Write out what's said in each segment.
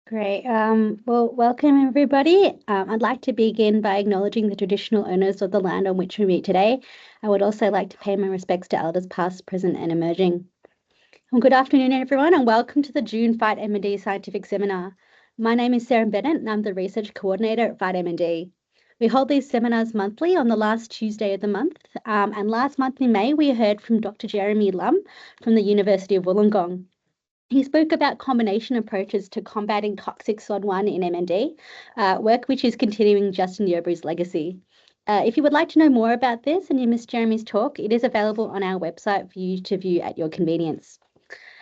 Great. Well, welcome everybody. I'd like to begin by acknowledging the traditional owners of the land on which we meet today. I would also like to pay my respects to elders past, present, and emerging. Well, good afternoon, everyone, and welcome to the June FightMND Scientific Seminar. My name is Sarah Bennett, and I'm the Research Coordinator at FightMND. We hold these seminars monthly on the last Tuesday of the month, and last month in May, we heard from Dr. Jeremy Lum from the University of Wollongong. He spoke about combination approaches to combating toxic SOD1 in MND, work which is continuing Justin Yobu's legacy. If you would like to know more about this and you missed Jeremy's talk, it is available on our website for you to view at your convenience.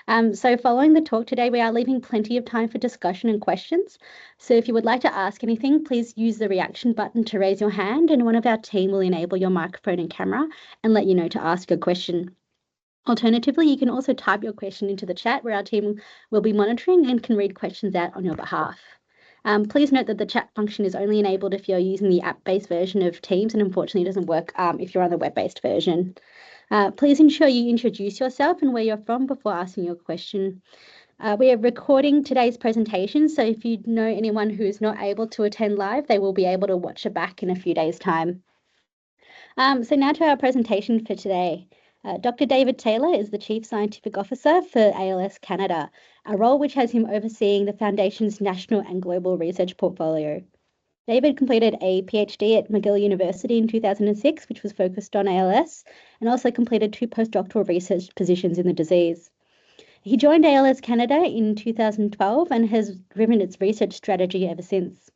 So following the talk today, we are leaving plenty of time for discussion and questions. So if you would like to ask anything, please use the reaction button to raise your hand and one of our team will enable your microphone and camera and let you know to ask a question. Alternatively, you can also type your question into the chat where our team will be monitoring and can read questions out on your behalf. Please note that the chat function is only enabled if you're using the app-based version of Teams and unfortunately doesn't work if you're on the web-based version. Please ensure you introduce yourself and where you're from before asking your question. We are recording today's presentation, so if you know anyone who is not able to attend live, they will be able to watch it back in a few days' time. So now to our presentation for today. Dr. David Taylor is the Chief Scientific Officer for ALS Canada, a role which has him overseeing the Foundation's national and global research portfolio. David completed a PhD at McGill University in 2006, which was focused on ALS, and also completed 2 postdoctoral research positions in the disease. He joined ALS Canada in 2012 and has driven its research strategy ever since.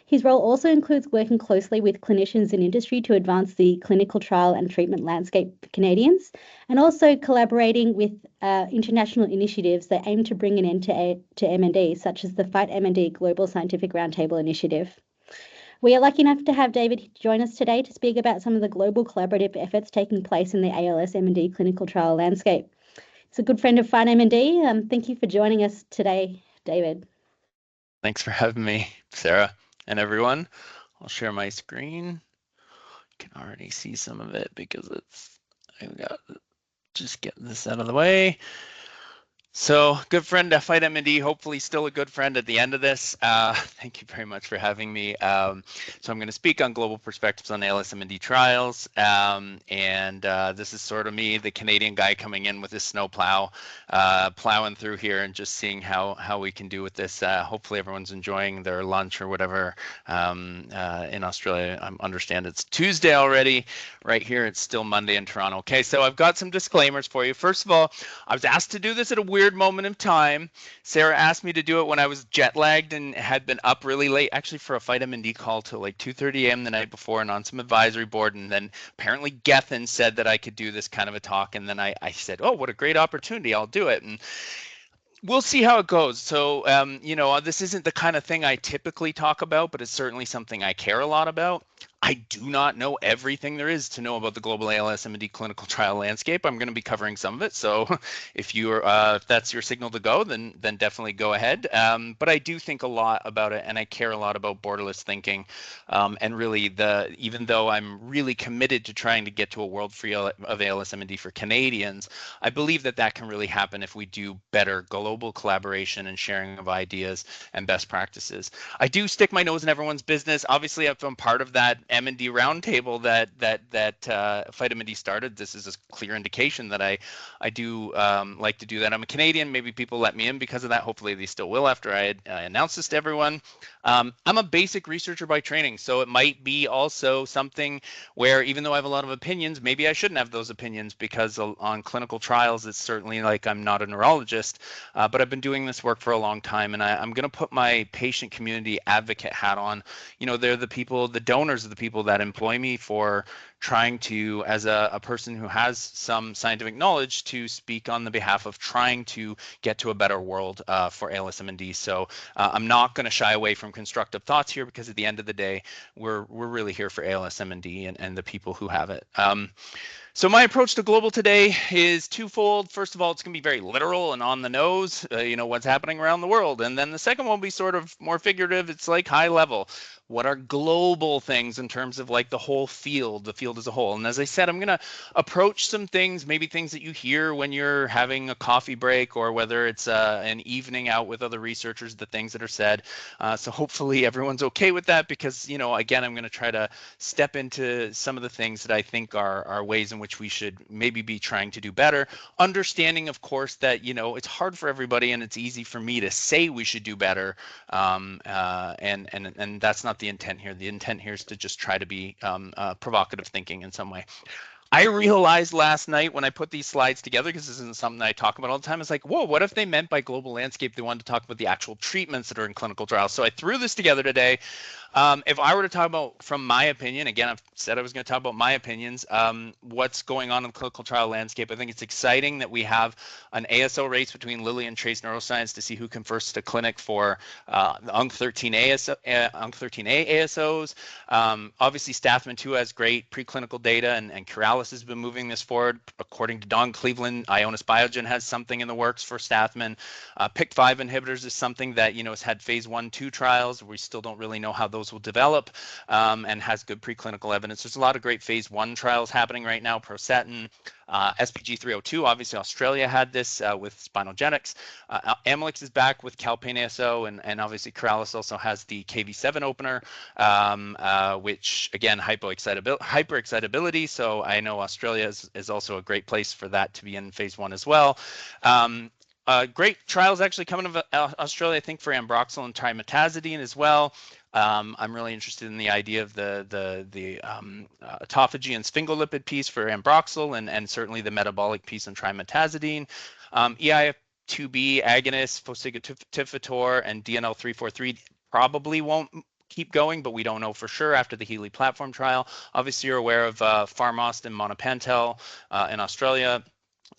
His role also includes working closely with clinicians in industry to advance the clinical trial and treatment landscape for Canadians, and also collaborating with international initiatives that aim to bring an end to MND, such as the FightMND Global Scientific Roundtable Initiative. We are lucky enough to have David join us today to speak about some of the global collaborative efforts taking place in the ALS MND clinical trial landscape. He's a good friend of FightMND. Thank you for joining us today, David. Thanks for having me, Sarah, and everyone. I'll share my screen. You can already see some of it because I've got just getting this out of the way. So, good friend at FightMND, hopefully still a good friend at the end of this. Thank you very much for having me. So I'm going to speak on global perspectives on ALS MND trials. This is sort of me, the Canadian guy coming in with his snowplow, plowing through here and just seeing how we can do with this. Hopefully everyone's enjoying their lunch or whatever. In Australia, I understand it's Tuesday already. Right here, it's still Monday in Toronto. Okay, so I've got some disclaimers for you. First of all, I was asked to do this at a weird moment of time. Sarah asked me to do it when I was jet lagged and had been up really late, actually for a FightMND call till like 2:30 a.m. the night before and on some advisory board. And then apparently Gethin said that I could do this kind of a talk. And then I said, oh, what a great opportunity. I'll do it. And we'll see how it goes. So, this isn't the kind of thing I typically talk about, but it's certainly something I care a lot about. I do not know everything there is to know about the global ALS MND clinical trial landscape. I'm going to be covering some of it. So if that's your signal to go, then definitely go ahead. But I do think a lot about it and I care a lot about borderless thinking. And really even though I'm really committed to trying to get to a world free of ALS MND for Canadians, I believe that can really happen if we do better global collaboration and sharing of ideas and best practices. I do stick my nose in everyone's business. Obviously, I'm part of that MND roundtable that FightMND started. This is a clear indication that I do like to do that. I'm a Canadian. Maybe people let me in because of that. Hopefully, they still will after I announce this to everyone. I'm a basic researcher by training, so it might be also something where even though I have a lot of opinions, maybe I shouldn't have those opinions because on clinical trials, it's certainly like I'm not a neurologist, but I've been doing this work for a long time, and I'm going to put my patient community advocate hat on. They're the people, the donors are the people that employ me for trying to, as a person who has some scientific knowledge, to speak on the behalf of trying to get to a better world for ALS MND. So I'm not going to shy away from constructive thoughts here because at the end of the day, we're really here for ALS MND and the people who have it. So my approach to global today is twofold. First of all, it's going to be very literal and on the nose, what's happening around the world. And then the second one will be sort of more figurative. It's like high level. What are global things in terms of like the whole field, the field as a whole? And as I said, I'm going to approach some things, maybe things that you hear when you're having a coffee break, or whether it's an evening out with other researchers, the things that are said. So hopefully everyone's okay with that, because, again, I'm going to try to step into some of the things that I think are ways in which we should maybe be trying to do better. Understanding, of course, that it's hard for everybody, and it's easy for me to say we should do better, and that's not the intent here. The intent here is to just try to be provocative thinking in some way. I realized last night when I put these slides together, because this isn't something I talk about all the time, it's like, whoa, what if they meant by global landscape they wanted to talk about the actual treatments that are in clinical trials? So I threw this together today. If I were to talk about, from my opinion, again, I've said I was going to talk about my opinions, what's going on in the clinical trial landscape. I think it's exciting that we have an ASO race between Lilly and Trace Neuroscience to see who can first to clinic for the UNC13A ASOs. Obviously, Stathman-2 has great preclinical data, and Curalis has been moving this forward. According to Don Cleveland, Ionis Biogen has something in the works for Stathman. PIK5 inhibitors is something that has had phase 1-2 trials. We still don't really know how those will develop, and has good preclinical evidence. There's a lot of great phase 1 trials happening right now. Prostatin, SPG302, obviously Australia had this with Spinogenics. Amylyx is back with Calpain ASO, and obviously Curalis also has the KV7 opener, which again, hyper excitability. So I know Australia is also a great place for that to be in phase 1 as well. Great trials actually coming out of Australia, I think, for ambroxol and trimetazidine as well. I'm really interested in the idea of the autophagy and sphingolipid piece for ambroxol, and certainly the metabolic piece in trimetazidine. EIF2B agonist, fosigatifator, and DNL343 probably won't keep going, but we don't know for sure after the Healy platform trial. Obviously, you're aware of Pharmost and Monopentel in Australia.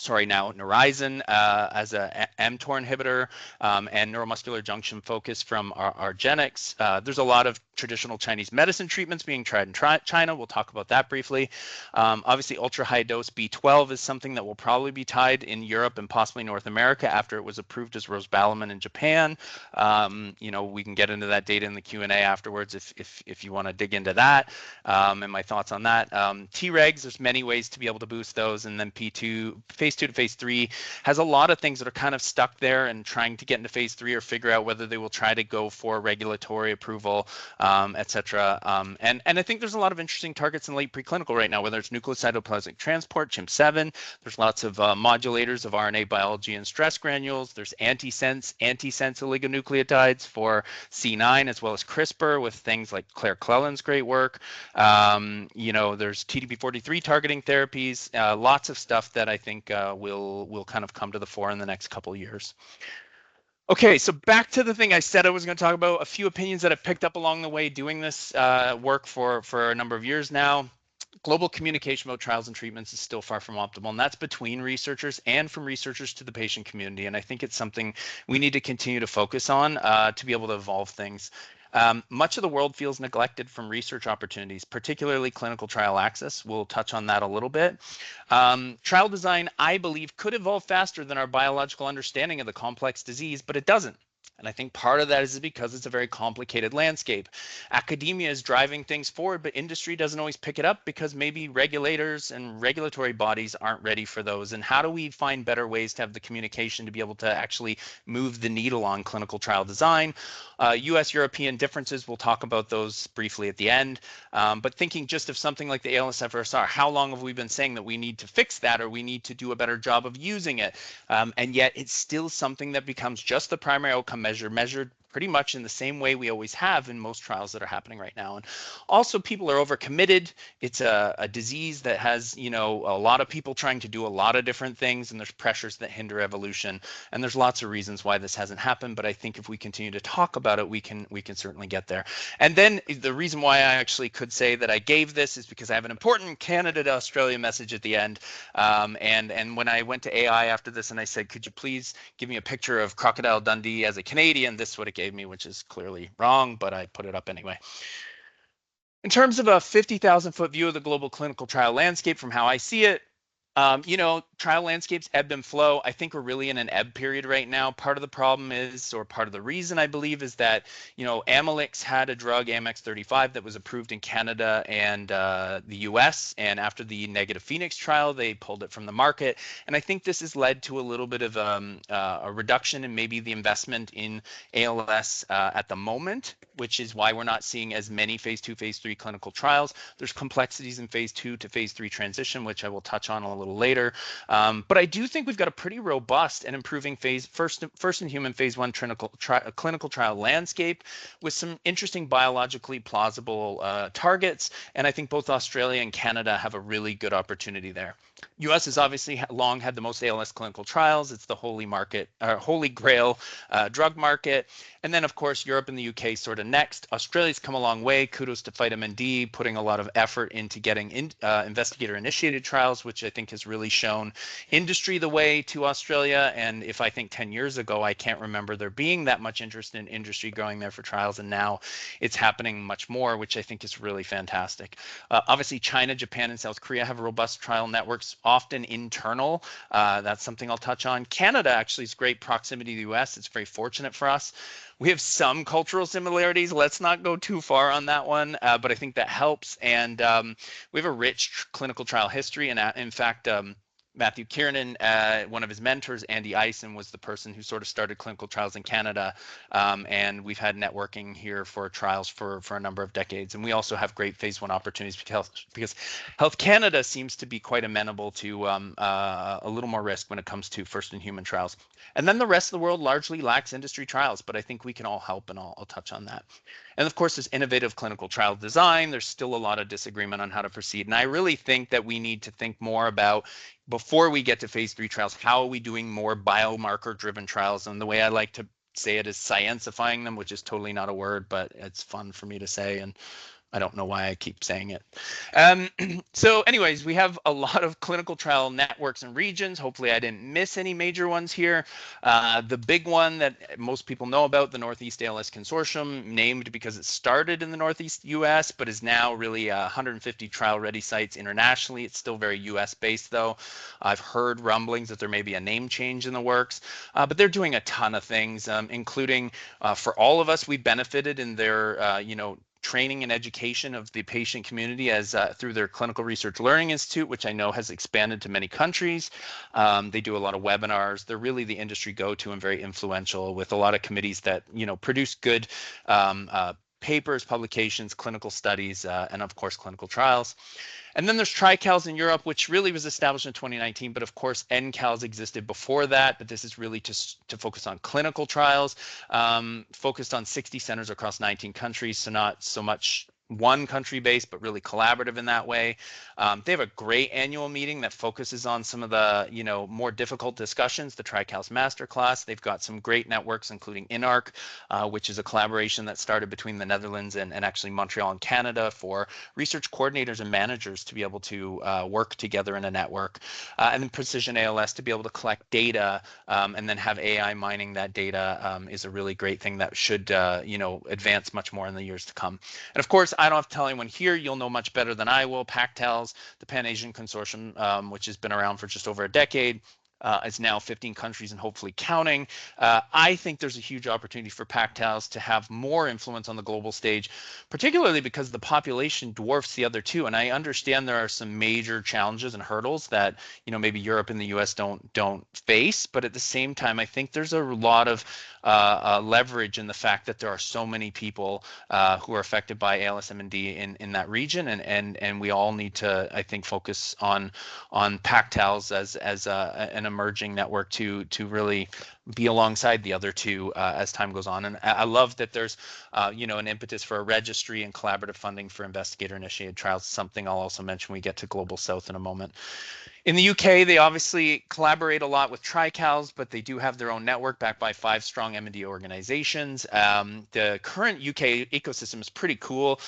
Now Neurizen as a mTOR inhibitor, and neuromuscular junction focus from argenx. There's a lot of traditional Chinese medicine treatments being tried in China. We'll talk about that briefly. Obviously, ultra high dose B12 is something that will probably be tied in Europe and possibly North America after it was approved as rosbalamine in Japan. We can get into that data in the Q&A afterwards if you want to dig into that, and my thoughts on that. Tregs, there's many ways to be able to boost those, and then P2, phase 2 to phase 3 has a lot of things that are kind of stuck there and trying to get into phase 3 or figure out whether they will try to go for regulatory approval, etc. And I think there's a lot of interesting targets in late preclinical right now, whether it's nucleocytoplasmic transport, CHIMP7. There's lots of modulators of RNA biology and stress granules. There's antisense oligonucleotides for C9, as well as CRISPR with things like Claire Clelland's great work. There's TDP43 targeting therapies, lots of stuff that I think will kind of come to the fore in the next couple of years. Okay, so back to the thing I said I was going to talk about, a few opinions that I've picked up along the way doing this work for a number of years now. Global communication about trials and treatments is still far from optimal, and that's between researchers and from researchers to the patient community. And I think it's something we need to continue to focus on to be able to evolve things. Much of the world feels neglected from research opportunities, particularly clinical trial access. We'll touch on that a little bit. Trial design, I believe, could evolve faster than our biological understanding of the complex disease, but it doesn't. And I think part of that is because it's a very complicated landscape. Academia is driving things forward, but industry doesn't always pick it up because maybe regulators and regulatory bodies aren't ready for those. And how do we find better ways to have the communication to be able to actually move the needle on clinical trial design? US-European differences, we'll talk about those briefly at the end. But thinking just of something like the ALS FRSR, how long have we been saying that we need to fix that, or we need to do a better job of using it? And yet it's still something that becomes just the primary outcome measured pretty much in the same way we always have in most trials that are happening right now. And also, people are overcommitted. It's a disease that has, a lot of people trying to do a lot of different things, and there's pressures that hinder evolution. And there's lots of reasons why this hasn't happened, but I think if we continue to talk about it, we can certainly get there. And then the reason why I actually could say that I gave this is because I have an important Canada to Australia message at the end. And when I went to AI after this and I said, could you please give me a picture of Crocodile Dundee as a Canadian, this is what it gave me, which is clearly wrong, but I put it up anyway. In terms of a 50,000-foot view of the global clinical trial landscape from how I see it, trial landscapes ebb and flow. I think we're really in an ebb period right now. Part of the problem is, or part of the reason I believe, is that, Amylyx had a drug, AMX35, that was approved in Canada and the US. And after the negative Phoenix trial, they pulled it from the market. And I think this has led to a little bit of a reduction in maybe the investment in ALS at the moment, which is why we're not seeing as many phase 2, phase 3 clinical trials. There's complexities in phase 2 to phase 3 transition, which I will touch on a little later. But I do think we've got a pretty robust and improving first in human phase 1 clinical trial landscape with some interesting biologically plausible targets. And I think both Australia and Canada have a really good opportunity there. US has obviously long had the most ALS clinical trials. It's the holy grail drug market. And then, of course, Europe and the UK sort of next. Australia's come a long way. Kudos to FightMND, putting a lot of effort into getting investigator-initiated trials, which I think has really shown industry the way to Australia. And if I think 10 years ago, I can't remember there being that much interest in industry going there for trials. And now it's happening much more, which I think is really fantastic. Obviously, China, Japan, and South Korea have robust trial networks, often internal. That's something I'll touch on. Canada actually is great proximity to the US. It's very fortunate for us. We have some cultural similarities. Let's not go too far on that one, but I think that helps. And we have a rich clinical trial history. And in fact, Matthew Kiernan, one of his mentors, Andy Eisen, was the person who sort of started clinical trials in Canada. And we've had networking here for trials for a number of decades. And we also have great phase 1 opportunities because Health Canada seems to be quite amenable to a little more risk when it comes to first in human trials. And then the rest of the world largely lacks industry trials, but I think we can all help, and I'll touch on that. And of course, there's innovative clinical trial design. There's still a lot of disagreement on how to proceed. And I really think that we need to think more about, before we get to phase 3 trials, how are we doing more biomarker-driven trials? And the way I like to say it is science-ifying them, which is totally not a word, but it's fun for me to say. And I don't know why I keep saying it. So anyways, we have a lot of clinical trial networks and regions. Hopefully I didn't miss any major ones here. The big one that most people know about, the Northeast ALS Consortium, named because it started in the Northeast US, but is now really 150 trial-ready sites internationally. It's still very US-based, though. I've heard rumblings that there may be a name change in the works, but they're doing a ton of things, including for all of us, we benefited in their, training and education of the patient community as through their Clinical Research Learning Institute, which I know has expanded to many countries. They do a lot of webinars. They're really the industry go-to and very influential, with a lot of committees that produce good papers, publications, clinical studies, and of course clinical trials. And then there's TriCals in Europe, which really was established in 2019, but of course NCALs existed before that, but this is really to focus on clinical trials, focused on 60 centers across 19 countries, so not so much one country based, but really collaborative in that way. They have a great annual meeting that focuses on some of the more difficult discussions, the TriCals Masterclass. They've got some great networks, including INARC, which is a collaboration that started between the Netherlands and actually Montreal and Canada for research coordinators and managers to be able to work together in a network. And then Precision ALS to be able to collect data and then have AI mining that data is a really great thing that should advance much more in the years to come. And of course, I don't have to tell anyone here, you'll know much better than I will. PACTALS, the Pan-Asian Consortium, which has been around for just over a decade, is now 15 countries and hopefully counting. I think there's a huge opportunity for PACTALS to have more influence on the global stage, particularly because the population dwarfs the other two. And I understand there are some major challenges and hurdles that maybe Europe and the US don't face, but at the same time, I think there's a lot of leverage in the fact that there are so many people who are affected by ALS-MND in that region, and we all need to, I think, focus on PACTALS as an emerging network to really be alongside the other two as time goes on. And I love that there's an impetus for a registry and collaborative funding for investigator-initiated trials, something I'll also mention when we get to Global South in a moment. In the UK, they obviously collaborate a lot with TriCals, but they do have their own network backed by 5 strong M&D organizations. The current UK ecosystem is pretty cool.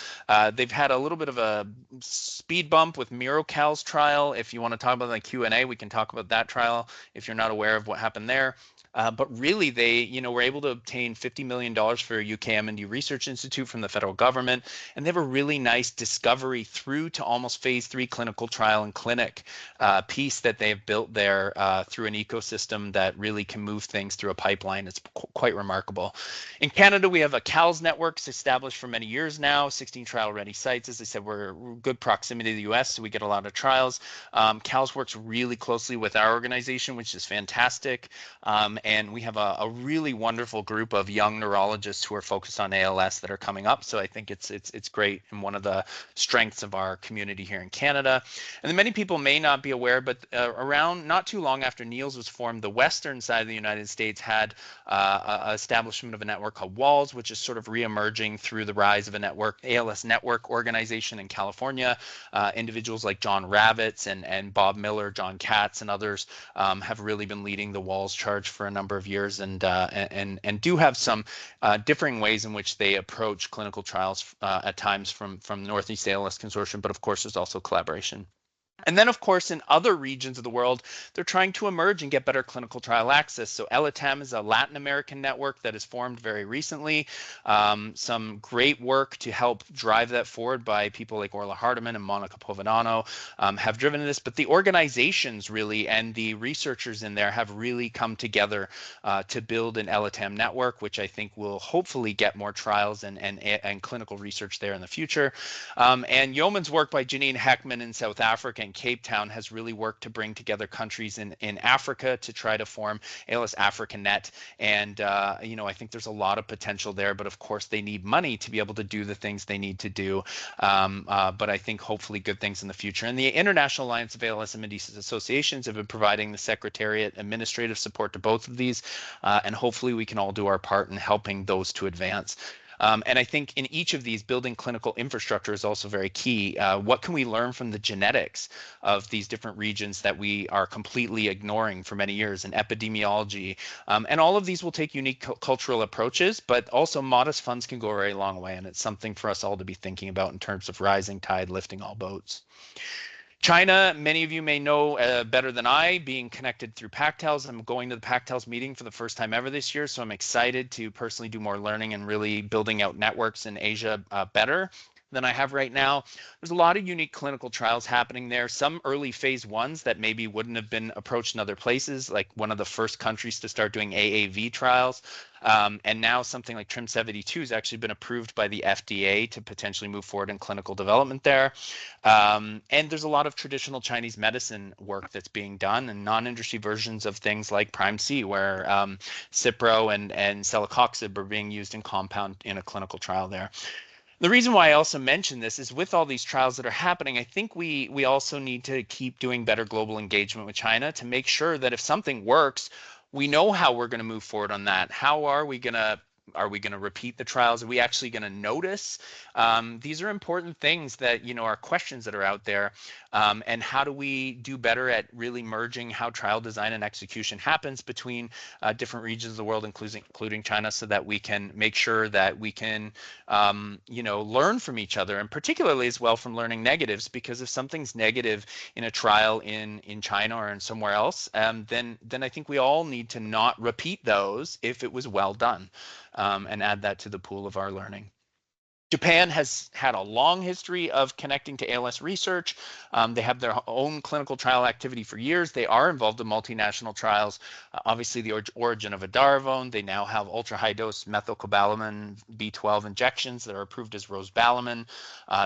They've had a little bit of a speed bump with MiroCal's trial. If you want to talk about the Q&A, we can talk about that trial if you're not aware of what happened there. But really, they, were able to obtain $50 million for a UK M&D Research Institute from the federal government, and they have a really nice discovery through to almost phase 3 clinical trial and clinic piece that they've built there through an ecosystem that really can move things through a pipeline. It's quite remarkable. In Canada, we have a CALS network established for many years now, 16 trial-ready sites. As I said, we're good proximity to the US, so we get a lot of trials. CALS works really closely with our organization, which is fantastic. And we have a really wonderful group of young neurologists who are focused on ALS that are coming up. So I think it's great and one of the strengths of our community here in Canada. And then many people may not be aware, but around not too long after NEALS was formed, the western side of the United States had an establishment of a network called WALS, which is sort of reemerging through the rise of a network, ALS network organization in California. Individuals like John Ravitz and Bob Miller, John Katz, and others have really been leading the WALS charge for a number of years, and do have some differing ways in which they approach clinical trials at times from the Northeast ALS Consortium, but of course there's also collaboration. And then, of course, in other regions of the world, they're trying to emerge and get better clinical trial access. So ELATAM is a Latin American network that has formed very recently. Some great work to help drive that forward by people like Orla Hardiman and Monica Povedano have driven this. But the organizations really and the researchers in there have really come together to build an ELATAM network, which I think will hopefully get more trials and clinical research there in the future. And Yeoman's work by Janine Heckman in South Africa and Cape Town has really worked to bring together countries in Africa to try to form ALS Africa Net. And, I think there's a lot of potential there, but of course they need money to be able to do the things they need to do. But I think hopefully good things in the future. And the International Alliance of ALS and MND Associations have been providing the Secretariat administrative support to both of these. And hopefully we can all do our part in helping those to advance. And I think in each of these, building clinical infrastructure is also very key. What can we learn from the genetics of these different regions that we are completely ignoring for many years in epidemiology? And all of these will take unique cultural approaches, but also modest funds can go a very long way. And it's something for us all to be thinking about in terms of rising tide lifting all boats. China, many of you may know better than I, being connected through PACTELS. I'm going to the PACTELS meeting for the first time ever this year, so I'm excited to personally do more learning and really building out networks in Asia better than I have right now. There's a lot of unique clinical trials happening there, some early phase 1s that maybe wouldn't have been approached in other places, like one of the first countries to start doing AAV trials. And now something like TRIM72 has actually been approved by the FDA to potentially move forward in clinical development there. And there's a lot of traditional Chinese medicine work that's being done and non-industry versions of things like Prime C, where Cipro and celecoxib are being used in compound in a clinical trial there. The reason why I also mention this is with all these trials that are happening, I think we also need to keep doing better global engagement with China to make sure that if something works, we know how we're going to move forward on that. How are we going to repeat the trials? Are we actually going to notice? These are important things that, are questions that are out there. And how do we do better at really merging how trial design and execution happens between different regions of the world, including China, so that we can make sure that we can, learn from each other, and particularly as well from learning negatives, because if something's negative in a trial in China or in somewhere else, then I think we all need to not repeat those if it was well done. And add that to the pool of our learning. Japan has had a long history of connecting to ALS research. They have their own clinical trial activity for years. They are involved in multinational trials. Obviously, the origin of edaravone. They now have ultra-high dose methylcobalamin B12 injections that are approved as rosbalamine.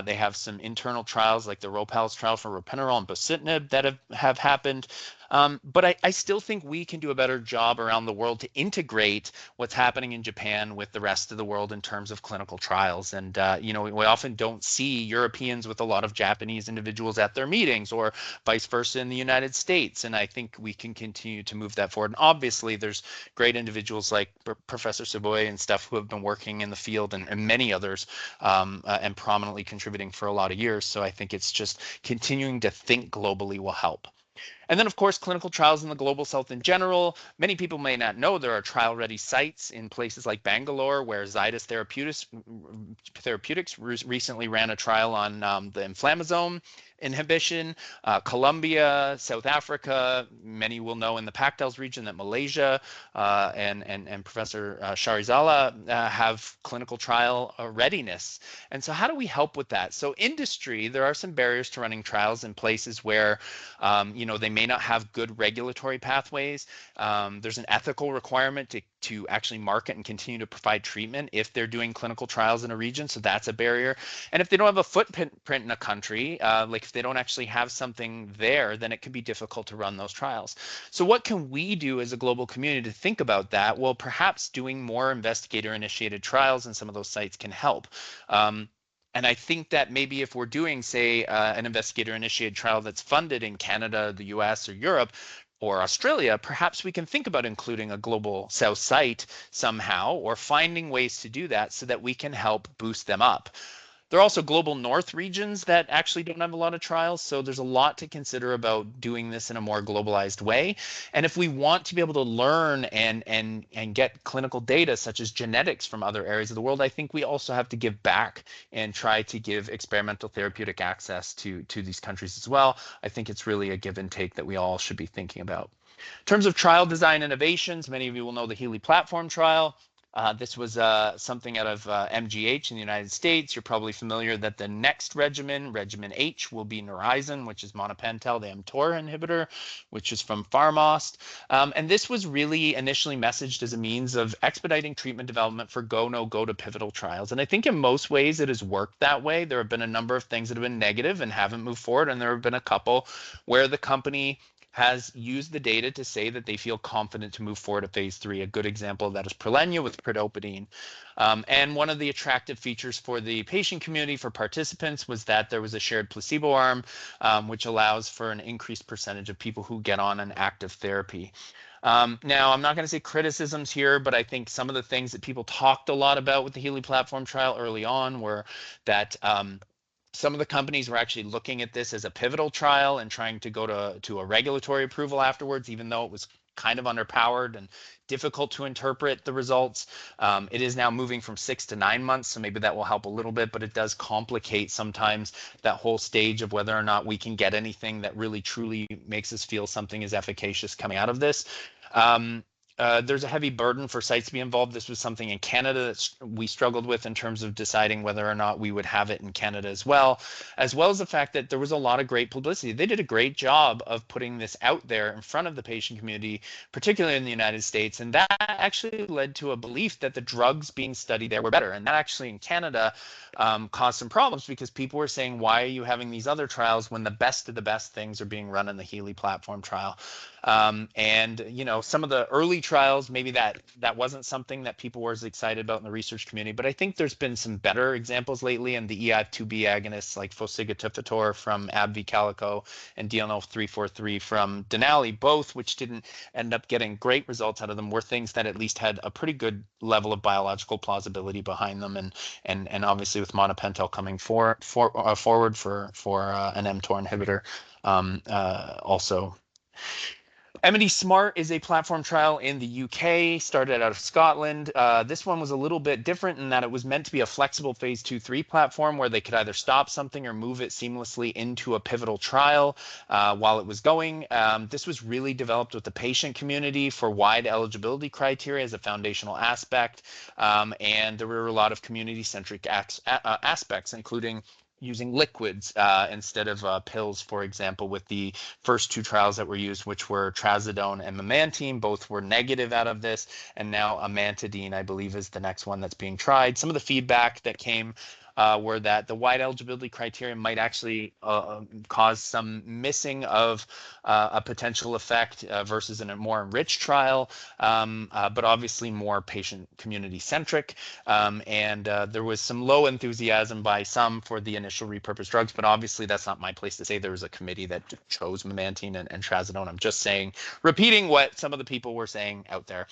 They have some internal trials like the ROPALS trial for ropinirole and bosutinib that have happened. But I still think we can do a better job around the world to integrate what's happening in Japan with the rest of the world in terms of clinical trials. And, we often don't see Europeans with a lot of Japanese individuals at their meetings, or vice versa in the United States. And I think we can continue to move that forward. And obviously, there's great individuals like Professor Saboy and stuff who have been working in the field, and many others, and prominently contributing for a lot of years. So I think it's just continuing to think globally will help. And then, of course, clinical trials in the global south in general. Many people may not know there are trial-ready sites in places like Bangalore, where Zydus Therapeutics recently ran a trial on the inflammasome inhibition. Colombia, South Africa, many will know in the Pactels region that Malaysia and Professor Sharizala have clinical trial readiness. And so how do we help with that? So industry, there are some barriers to running trials in places where they may not have good regulatory pathways. There's an ethical requirement to actually market and continue to provide treatment if they're doing clinical trials in a region. So that's a barrier. And if they don't have a footprint in a country, like if they don't actually have something there, then it can be difficult to run those trials. So what can we do as a global community to think about that? Well, perhaps doing more investigator-initiated trials in some of those sites can help. And I think that maybe if we're doing, say, an investigator-initiated trial that's funded in Canada, the US, or Europe, or Australia, perhaps we can think about including a global south site somehow, or finding ways to do that so that we can help boost them up. There are also global north regions that actually don't have a lot of trials, so there's a lot to consider about doing this in a more globalized way. And if we want to be able to learn and get clinical data such as genetics from other areas of the world, I think we also have to give back and try to give experimental therapeutic access to these countries as well. I think it's really a give and take that we all should be thinking about. In terms of trial design innovations, many of you will know the Healy platform trial. This was something out of MGH in the United States. You're probably familiar that the next regimen, regimen H, will be Neurisen, which is monopentel, the mTOR inhibitor, which is from Pharmost. And this was really initially messaged as a means of expediting treatment development for go, no go to pivotal trials. And I think in most ways it has worked that way. There have been a number of things that have been negative and haven't moved forward. And there have been a couple where the company has used the data to say that they feel confident to move forward to phase 3. A good example of that is Prolenia with pridopidine. And one of the attractive features for the patient community, for participants, was that there was a shared placebo arm, which allows for an increased percentage of people who get on an active therapy. Now, I'm not going to say criticisms here, but I think some of the things that people talked a lot about with the Healy platform trial early on were that some of the companies were actually looking at this as a pivotal trial and trying to go to a regulatory approval afterwards, even though it was kind of underpowered and difficult to interpret the results. It is now moving from 6 to 9 months, so maybe that will help a little bit, but it does complicate sometimes that whole stage of whether or not we can get anything that really truly makes us feel something is efficacious coming out of this. There's a heavy burden for sites to be involved. This was something in Canada that we struggled with in terms of deciding whether or not we would have it in Canada as well as the fact that there was a lot of great publicity. They did a great job of putting this out there in front of the patient community, particularly in the United States, and that actually led to a belief that the drugs being studied there were better. And that actually in Canada caused some problems because people were saying, why are you having these other trials when the best of the best things are being run in the Healy platform trial? And some of the early trials, maybe that wasn't something that people were as excited about in the research community, but I think there's been some better examples lately, and the eIF2B agonists like fosigotifator from AbbVie Calico and DNL343 from Denali, both which didn't end up getting great results out of them, were things that at least had a pretty good level of biological plausibility behind them, and obviously with monopentel coming forward for an mTOR inhibitor also. MND Smart is a platform trial in the UK, started out of Scotland. This one was a little bit different in that it was meant to be a flexible phase 2-3 platform where they could either stop something or move it seamlessly into a pivotal trial while it was going. This was really developed with the patient community for wide eligibility criteria as a foundational aspect. And there were a lot of community-centric aspects, including using liquids instead of pills, for example, with the first 2 trials that were used, which were trazodone and memantine. Both were negative out of this, and now amantadine, I believe, is the next one that's being tried. Some of the feedback that came were that the wide eligibility criteria might actually cause some missing of a potential effect versus in a more enriched trial, but obviously more patient community centric. And there was some low enthusiasm by some for the initial repurposed drugs, but obviously that's not my place to say. There was a committee that chose memantine and trazodone. I'm just saying, repeating what some of the people were saying out there.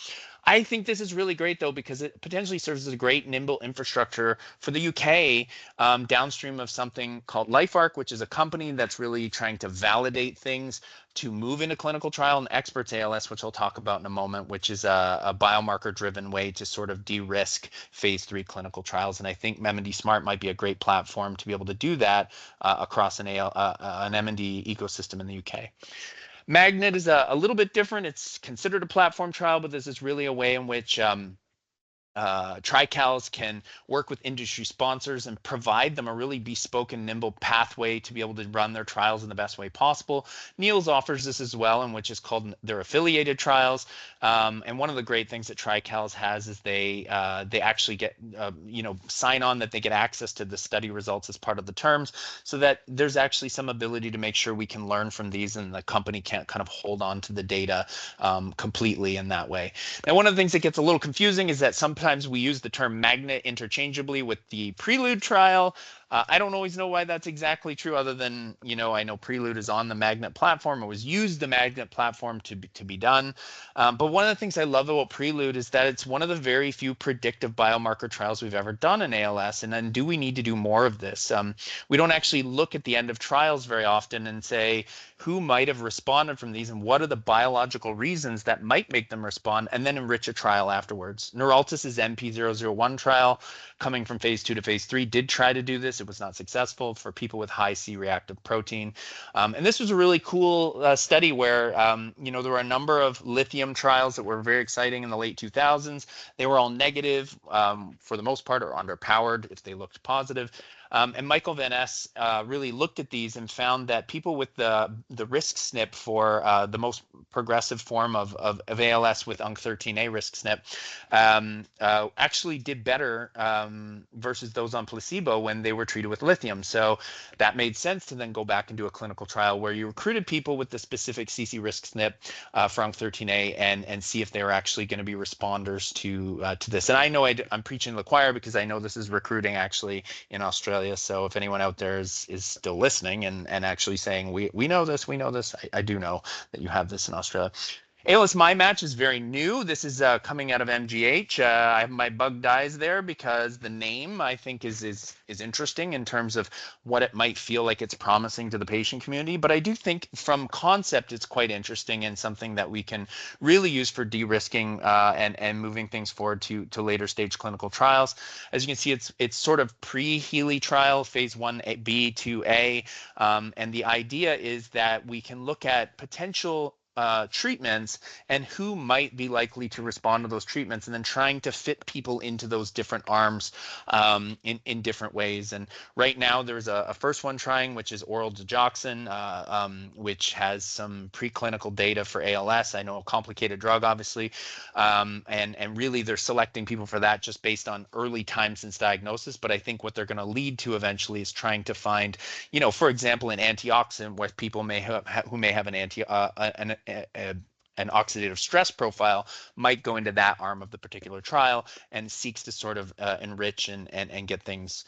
I think this is really great, though, because it potentially serves as a great nimble infrastructure for the UK, downstream of something called LifeArc, which is a company that's really trying to validate things to move into clinical trial, and Experts ALS, which I'll talk about in a moment, which is a biomarker-driven way to sort of de-risk phase 3 clinical trials. And I think FightMND Smart might be a great platform to be able to do that across an MND ecosystem in the UK. Magnet is a little bit different. It's considered a platform trial, but this is really a way in which TriCals can work with industry sponsors and provide them a really bespoke and nimble pathway to be able to run their trials in the best way possible. Niels offers this as well, in which is called their affiliated trials. And one of the great things that TriCals has is they actually get sign on that they get access to the study results as part of the terms, so that there's actually some ability to make sure we can learn from these, and the company can't kind of hold on to the data completely in that way. Now, one of the things that gets a little confusing is that sometimes we use the term magnet interchangeably with the Prelude trial. I don't always know why that's exactly true, other than, I know Prelude is on the Magnet platform. It was used the Magnet platform to be done. But one of the things I love about Prelude is that it's one of the very few predictive biomarker trials we've ever done in ALS. And then, do we need to do more of this? We don't actually look at the end of trials very often and say who might have responded from these and what are the biological reasons that might make them respond, and then enrich a trial afterwards. Neuraltis's MP001 trial, coming from phase 2 to phase 3, did try to do this. It was not successful for people with high C-reactive protein. And this was a really cool study where, there were a number of lithium trials that were very exciting in the late 2000s. They were all negative for the most part, or underpowered if they looked positive. And Michael Van Ness really looked at these and found that people with the risk SNP for the most progressive form of ALS with UNC13A risk SNP actually did better versus those on placebo when they were treated with lithium. So that made sense to then go back and do a clinical trial where you recruited people with the specific CC risk SNP for UNC13A and see if they were actually going to be responders to this. And I know I'm preaching to the choir, because I know this is recruiting actually in Australia. So if anyone out there is still listening and actually saying, we know this, I do know that you have this in Australia. ALS My Match is very new. This is coming out of MGH. I have my bugged eyes there because the name, I think, is interesting in terms of what it might feel like it's promising to the patient community. But I do think from concept, it's quite interesting and something that we can really use for de-risking and moving things forward to later stage clinical trials. As you can see, it's sort of pre-Healy trial, phase 1B, 2A. And the idea is that we can look at potential treatments and who might be likely to respond to those treatments, and then trying to fit people into those different arms in different ways. And right now there's a first one trying, which is oral digoxin, which has some preclinical data for ALS. I know, a complicated drug, obviously, and really they're selecting people for that just based on early time since diagnosis. But I think what they're going to lead to eventually is trying to find, for example, an antioxidant where people may who may have an oxidative stress profile, might go into that arm of the particular trial and seeks to sort of enrich and get things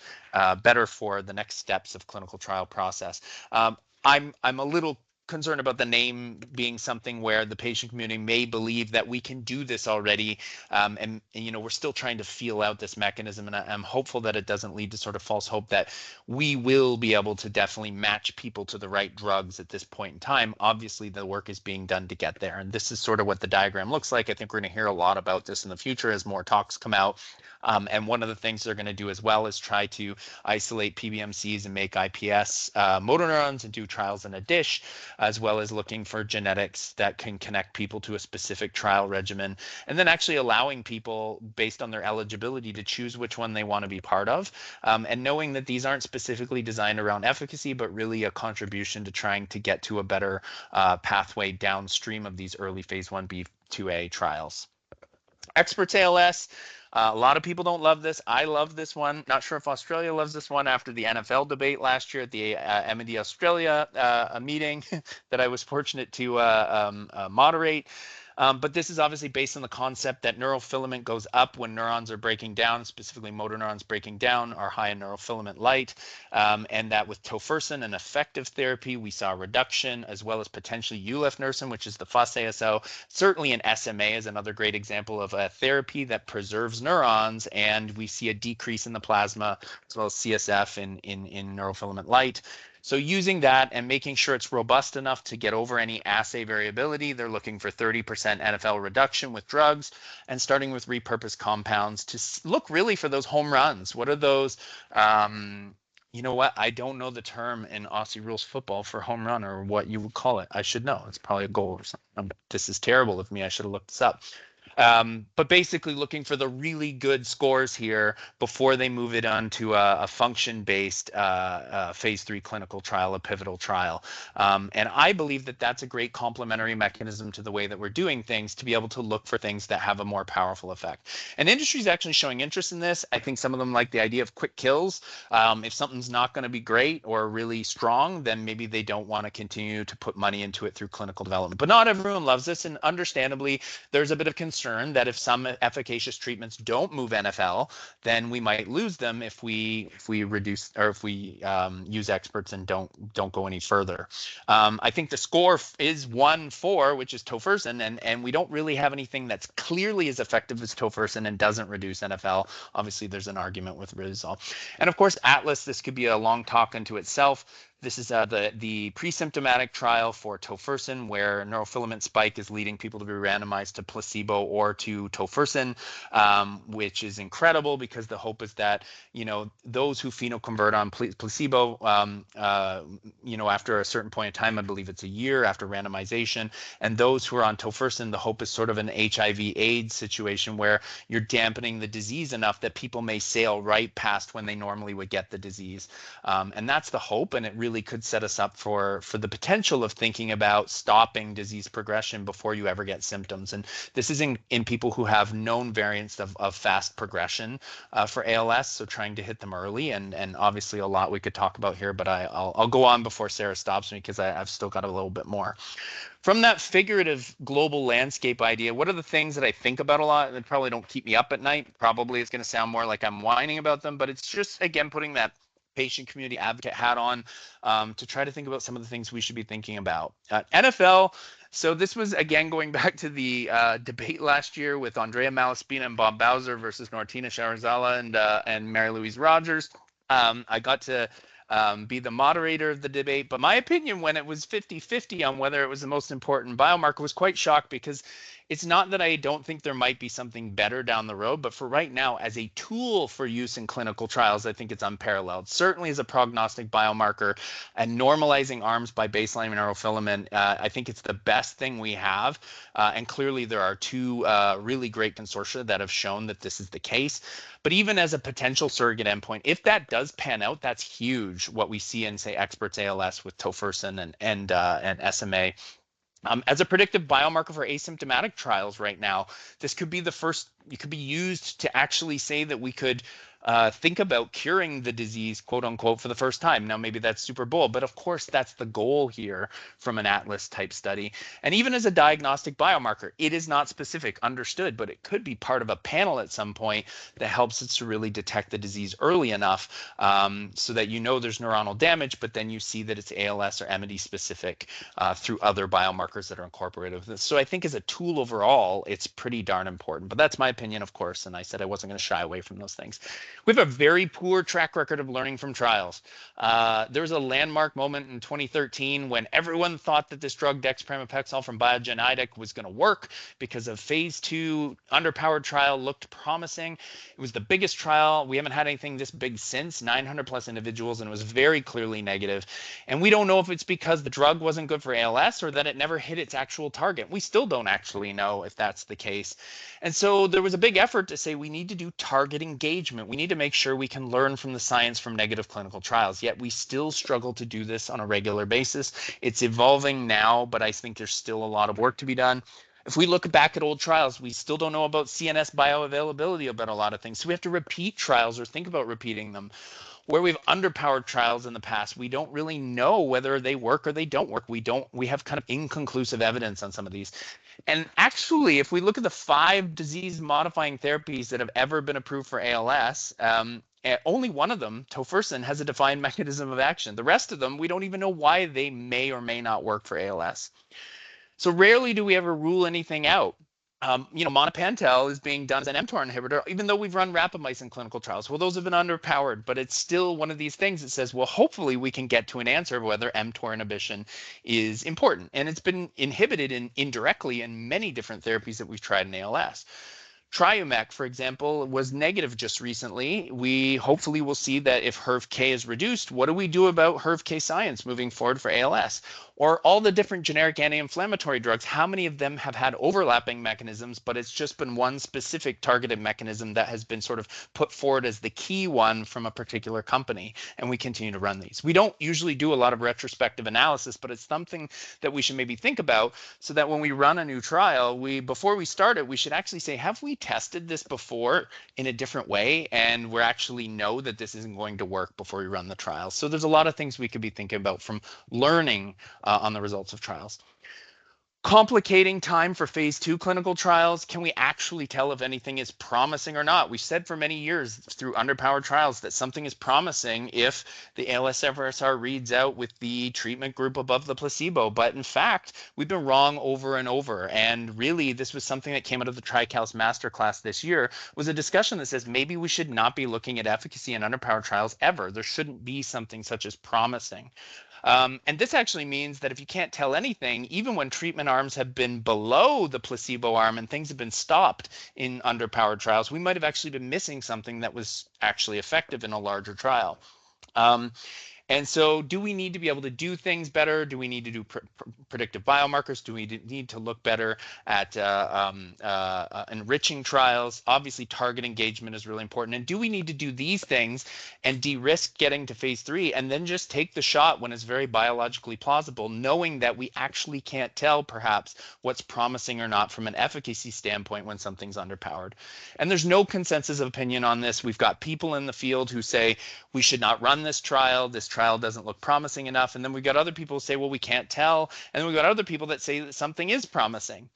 better for the next steps of clinical trial process. I'm a little concerned about the name being something where the patient community may believe that we can do this already, and we're still trying to feel out this mechanism, and I'm hopeful that it doesn't lead to sort of false hope that we will be able to definitely match people to the right drugs at this point in time. Obviously, the work is being done to get there, and this is sort of what the diagram looks like. I think we're going to hear a lot about this in the future as more talks come out. And one of the things they're going to do as well is try to isolate PBMCs and make IPS motor neurons and do trials in a dish, as well as looking for genetics that can connect people to a specific trial regimen, and then actually allowing people based on their eligibility to choose which one they want to be part of, and knowing that these aren't specifically designed around efficacy, but really a contribution to trying to get to a better pathway downstream of these early phase 1B, 2A trials. Experts ALS. A lot of people don't love this. I love this one. Not sure if Australia loves this one after the NFL debate last year at the MND Australia meeting that I was fortunate to moderate. But this is obviously based on the concept that neurofilament goes up when neurons are breaking down, specifically motor neurons breaking down are high in neurofilament light, and that with tofersen, an effective therapy, we saw a reduction, as well as potentially ulefnersen, which is the FOS-ASO. Certainly an SMA is another great example of a therapy that preserves neurons, and we see a decrease in the plasma as well as CSF in neurofilament light. So using that and making sure it's robust enough to get over any assay variability, they're looking for 30% NFL reduction with drugs and starting with repurposed compounds to look really for those home runs. What are those? You know what? I don't know the term in Aussie rules football for home run or what you would call it. I should know. It's probably a goal or something. This is terrible of me. I should have looked this up. But basically looking for the really good scores here before they move it on to a function-based phase 3 clinical trial, a pivotal trial. And I believe that that's a great complementary mechanism to the way that we're doing things to be able to look for things that have a more powerful effect. And industry is actually showing interest in this. I think some of them like the idea of quick kills. If something's not going to be great or really strong, then maybe they don't want to continue to put money into it through clinical development. But not everyone loves this, and understandably, there's a bit of concern that if some efficacious treatments don't move NFL, then we might lose them if we reduce or if we use experts and don't go any further. I think the score is 1-4, which is tofersen, and we don't really have anything that's clearly as effective as tofersen and doesn't reduce NFL. Obviously, there's an argument with rizol. And of course, Atlas, this could be a long talk unto itself. This is the pre-symptomatic trial for tofersen, where neurofilament spike is leading people to be randomized to placebo or to tofersen, which is incredible because the hope is that, you know, those who phenoconvert on placebo, you know, after a certain point in time, I believe it's a year after randomization, and those who are on tofersen, the hope is sort of an HIV/AIDS situation where you're dampening the disease enough that people may sail right past when they normally would get the disease. And that's the hope, and it really could set us up for the potential of thinking about stopping disease progression before you ever get symptoms. And this is in people who have known variants of fast progression for ALS, so trying to hit them early, and obviously a lot we could talk about here, but I'll go on before Sarah stops me because I've still got a little bit more. From that figurative global landscape idea, what are the things that I think about a lot that probably don't keep me up at night? Probably it's going to sound more like I'm whining about them, but it's just, again, putting that patient community advocate hat on to try to think about some of the things we should be thinking about. NFL, so this was, again, going back to the debate last year with Andrea Malaspina and Bob Bowser versus Nortina Sharazala and Mary Louise Rogers. I got to be the moderator of the debate, but my opinion when it was 50-50 on whether it was the most important biomarker was quite shocked, because it's not that I don't think there might be something better down the road, but for right now, as a tool for use in clinical trials, I think it's unparalleled. Certainly as a prognostic biomarker and normalizing arms by baseline neurofilament, I think it's the best thing we have. And clearly there are two really great consortia that have shown that this is the case. But even as a potential surrogate endpoint, if that does pan out, that's huge, what we see in, say, experts ALS with tofersen and SMA. As a predictive biomarker for asymptomatic trials right now, this could be the first, it could be used to actually say that we could think about curing the disease, quote unquote, for the first time. Now, maybe that's super bold, but of course, that's the goal here from an Atlas type study. And even as a diagnostic biomarker, it is not specific, understood, but it could be part of a panel at some point that helps us to really detect the disease early enough so that you know there's neuronal damage, but then you see that it's ALS or MND specific through other biomarkers that are incorporated with this. So I think as a tool overall, it's pretty darn important. But that's my opinion, of course, and I said I wasn't going to shy away from those things. We have a very poor track record of learning from trials. There was a landmark moment in 2013 when everyone thought that this drug dexpramipexole from Biogen was going to work because of phase 2 underpowered trial looked promising. It was the biggest trial. We haven't had anything this big since, 900 plus individuals, and it was very clearly negative. And we don't know if it's because the drug wasn't good for ALS or that it never hit its actual target. We still don't actually know if that's the case. And so there was a big effort to say we need to do target engagement. We need to make sure we can learn from the science from negative clinical trials, yet we still struggle to do this on a regular basis. It's evolving now, but I think there's still a lot of work to be done. If we look back at old trials, we still don't know about CNS bioavailability about a lot of things. So we have to repeat trials or think about repeating them. Where we've underpowered trials in the past, we don't really know whether they work or they don't work. We have kind of inconclusive evidence on some of these. And actually, if we look at the 5 disease-modifying therapies that have ever been approved for ALS, only one of them, tofersen, has a defined mechanism of action. The rest of them, we don't even know why they may or may not work for ALS. So rarely do we ever rule anything out. Monapantel is being done as an mTOR inhibitor, even though we've run rapamycin clinical trials. Well, those have been underpowered, but it's still one of these things that says, well, hopefully we can get to an answer of whether mTOR inhibition is important. And it's been inhibited indirectly in many different therapies that we've tried in ALS. Triumec, for example, was negative just recently. We hopefully will see that if HERV-K is reduced, what do we do about HERV-K science moving forward for ALS? Or all the different generic anti-inflammatory drugs, how many of them have had overlapping mechanisms, but it's just been one specific targeted mechanism that has been sort of put forward as the key one from a particular company, and we continue to run these. We don't usually do a lot of retrospective analysis, but it's something that we should maybe think about so that when we run a new trial, before we start it, we should actually say, have we tested this before in a different way, and we actually know that this isn't going to work before we run the trial. So there's a lot of things we could be thinking about from learning on the results of trials. Complicating time for phase 2 clinical trials. Can we actually tell if anything is promising or not? We said for many years through underpowered trials that something is promising if the ALS FRSR reads out with the treatment group above the placebo. But in fact, we've been wrong over and over. And really, this was something that came out of the TRICALS masterclass this year, was a discussion that says maybe we should not be looking at efficacy in underpowered trials ever. There shouldn't be something such as promising. And this actually means that if you can't tell anything, even when treatment arms have been below the placebo arm and things have been stopped in underpowered trials, we might have actually been missing something that was actually effective in a larger trial. And so do we need to be able to do things better? Do we need to do predictive biomarkers? Do we need to look better at enriching trials? Obviously, target engagement is really important. And do we need to do these things and de-risk getting to phase 3 and then just take the shot when it's very biologically plausible, knowing that we actually can't tell perhaps what's promising or not from an efficacy standpoint when something's underpowered? And there's no consensus of opinion on this. We've got people in the field who say we should not run this trial. This trial doesn't look promising enough. And then we've got other people who say, well, we can't tell. And then we've got other people that say that something is promising.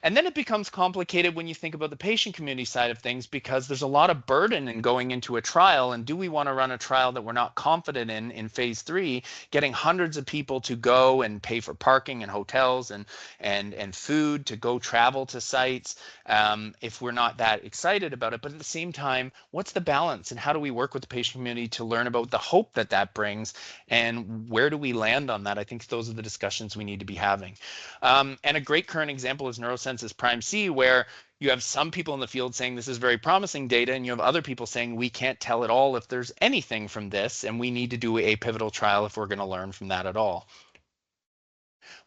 And then it becomes complicated when you think about the patient community side of things, because there's a lot of burden in going into a trial. And do we want to run a trial that we're not confident in phase 3, getting hundreds of people to go and pay for parking and hotels and food to go travel to sites if we're not that excited about it? But at the same time, what's the balance, and how do we work with the patient community to learn about the hope that that brings, and where do we land on that? I think those are the discussions we need to be having. And a great current example is Neurosense Prime C, where you have some people in the field saying this is very promising data, and you have other people saying we can't tell at all if there's anything from this, and we need to do a pivotal trial if we're going to learn from that at all.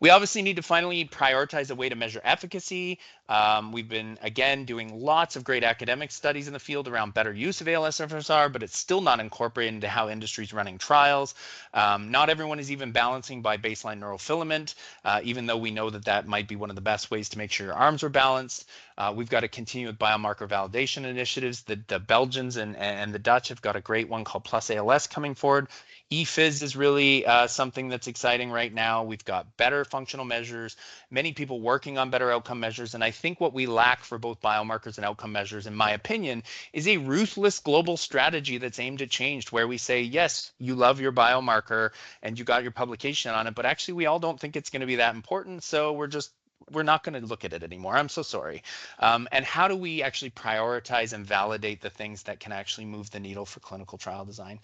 We obviously need to finally prioritize a way to measure efficacy. We've been, again, doing lots of great academic studies in the field around better use of ALS-FSR, but it's still not incorporated into how industry's running trials. Not everyone is even balancing by baseline neurofilament, even though we know that that might be one of the best ways to make sure your arms are balanced. We've got to continue with biomarker validation initiatives. The Belgians and the Dutch have got a great one called Plus ALS coming forward. EFIS is really something that's exciting right now. We've got better functional measures, many people working on better outcome measures. And I think what we lack for both biomarkers and outcome measures, in my opinion, is a ruthless global strategy that's aimed at change, where we say, yes, you love your biomarker and you got your publication on it, but actually we all don't think it's going to be that important. So we're not going to look at it anymore. I'm so sorry. And how do we actually prioritize and validate the things that can actually move the needle for clinical trial design?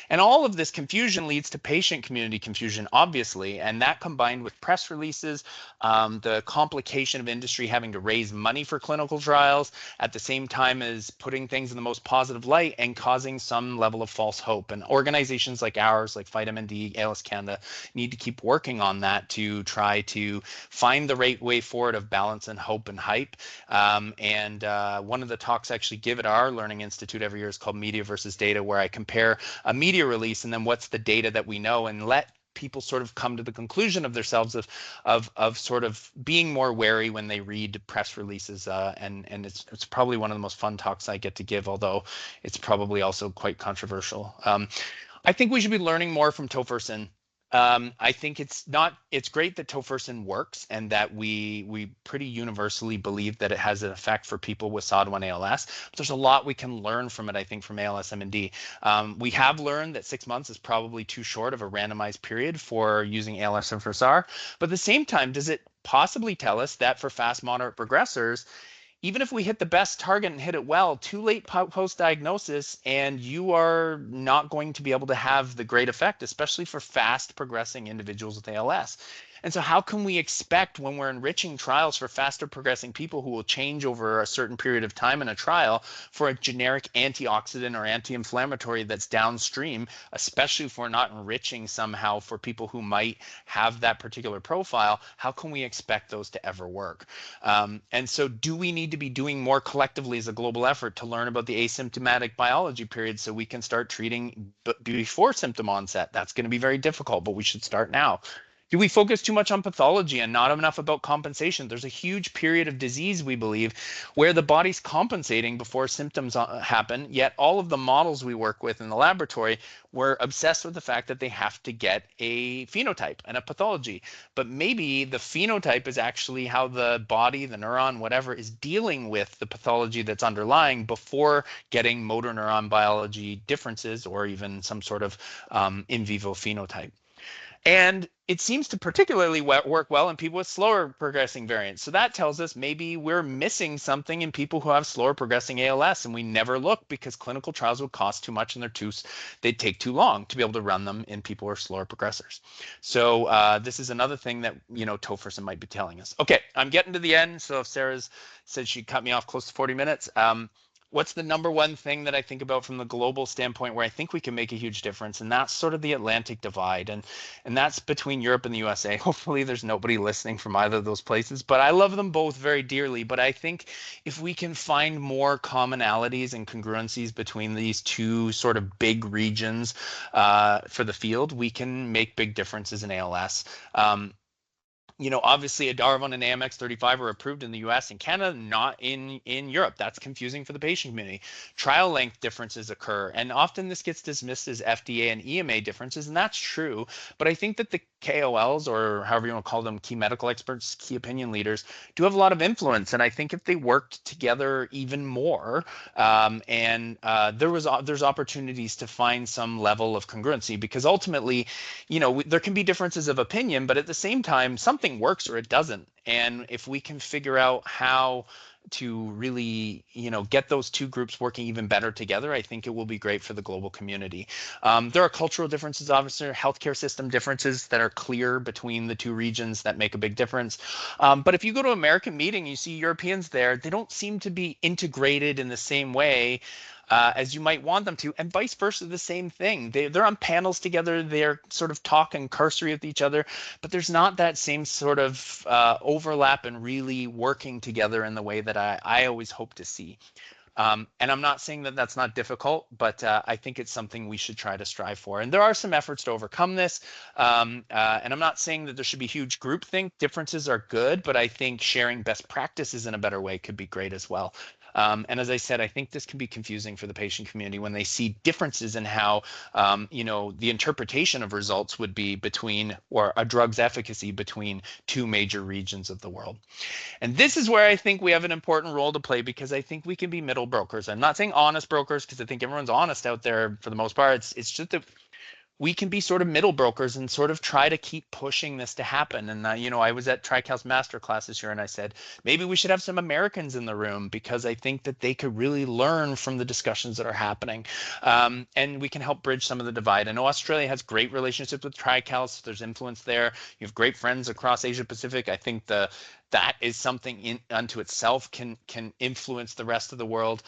And all of this confusion leads to patient community confusion, obviously, and that combined with press releases, the complication of industry having to raise money for clinical trials at the same time as putting things in the most positive light and causing some level of false hope. And organizations like ours, like FightMND, ALS Canada, need to keep working on that to try to find the right way forward of balance and hope and hype. One of the talks I actually give at our Learning Institute every year is called Media versus Data, where I compare a media release and then what's the data that we know, and let people sort of come to the conclusion of themselves of sort of being more wary when they read press releases. And it's probably one of the most fun talks I get to give, although it's probably also quite controversial. I think we should be learning more from tofersen. I think it's great that tofersen works and that we pretty universally believe that it has an effect for people with SOD1 ALS. But there's a lot we can learn from it, I think, from ALS MND. We have learned that 6 months is probably too short of a randomized period for using ALS and for SAR. But at the same time, does it possibly tell us that for fast moderate progressors, even if we hit the best target and hit it well, too late post diagnosis, and you are not going to be able to have the great effect, especially for fast progressing individuals with ALS. And so, how can we expect when we're enriching trials for faster progressing people who will change over a certain period of time in a trial for a generic antioxidant or anti inflammatory that's downstream, especially if we're not enriching somehow for people who might have that particular profile? How can we expect those to ever work? And so, do we need to be doing more collectively as a global effort to learn about the asymptomatic biology period so we can start treating before symptom onset? That's going to be very difficult, but we should start now. Do we focus too much on pathology and not enough about compensation? There's a huge period of disease, we believe, where the body's compensating before symptoms happen, yet all of the models we work with in the laboratory, we're obsessed with the fact that they have to get a phenotype and a pathology. But maybe the phenotype is actually how the body, the neuron, whatever, is dealing with the pathology that's underlying before getting motor neuron biology differences or even some sort of in vivo phenotype. And it seems to particularly work well in people with slower progressing variants. So that tells us maybe we're missing something in people who have slower progressing ALS, and we never look because clinical trials would cost too much and they'd take too long to be able to run them in people who are slower progressors. So this is another thing that tofersen might be telling us. Okay, I'm getting to the end. So if Sarah's said she cut me off close to 40 minutes. What's the number one thing that I think about from the global standpoint where I think we can make a huge difference? And that's sort of the Atlantic divide. And that's between Europe and the USA. Hopefully there's nobody listening from either of those places, but I love them both very dearly. But I think if we can find more commonalities and congruencies between these two sort of big regions for the field, we can make big differences in ALS. Obviously Edarvon and AMX35 are approved in the US and Canada, not in Europe. That's confusing for the patient community. Trial length differences occur, and often this gets dismissed as FDA and EMA differences, and that's true. But I think that the KOLs, or however you want to call them, key medical experts, key opinion leaders, do have a lot of influence. And I think if they worked together even more, there's opportunities to find some level of congruency, because ultimately, there can be differences of opinion, but at the same time, something works or it doesn't. And if we can figure out how to really, get those two groups working even better together, I think it will be great for the global community. There are cultural differences, obviously, healthcare system differences that are clear between the two regions that make a big difference. But if you go to an American meeting, you see Europeans there, they don't seem to be integrated in the same way as you might want them to, and vice versa, the same thing. They're on panels together, they're sort of talking cursory with each other, but there's not that same sort of overlap and really working together in the way that I always hope to see. And I'm not saying that that's not difficult, but I think it's something we should try to strive for. And there are some efforts to overcome this. And I'm not saying that there should be huge groupthink. Differences are good, but I think sharing best practices in a better way could be great as well. And as I said, I think this can be confusing for the patient community when they see differences in how, the interpretation of results would be between, or a drug's efficacy between two major regions of the world. And this is where I think we have an important role to play, because I think we can be middle brokers. I'm not saying honest brokers, because I think everyone's honest out there for the most part. It's just that we can be sort of middle brokers and sort of try to keep pushing this to happen. And, I was at TriCal's masterclass this year, and I said, maybe we should have some Americans in the room, because I think that they could really learn from the discussions that are happening. And we can help bridge some of the divide. I know Australia has great relationships with TriCal, so there's influence there. You have great friends across Asia Pacific. I think that is something unto itself can influence the rest of the world.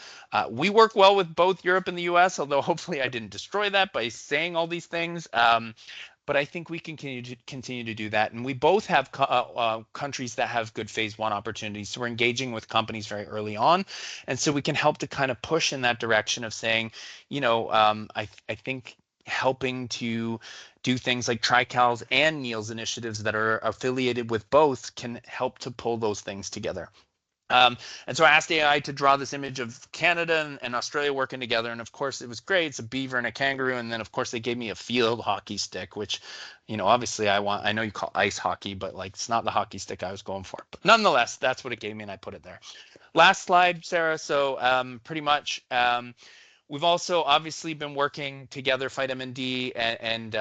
We work well with both Europe and the US, although hopefully I didn't destroy that by saying all these things. But I think we can continue to do that. And we both have countries that have good phase 1 opportunities. So we're engaging with companies very early on. And so we can help to kind of push in that direction of saying, I think helping to do things like TriCal's and Neil's initiatives that are affiliated with both can help to pull those things together. And so I asked AI to draw this image of Canada and Australia working together. And of course, it was great. It's a beaver and a kangaroo. And then, of course, they gave me a field hockey stick, which, obviously I know you call ice hockey, but like it's not the hockey stick I was going for. But nonetheless, that's what it gave me, and I put it there. Last slide, Sarah. So pretty much, we've also obviously been working together, FightMND and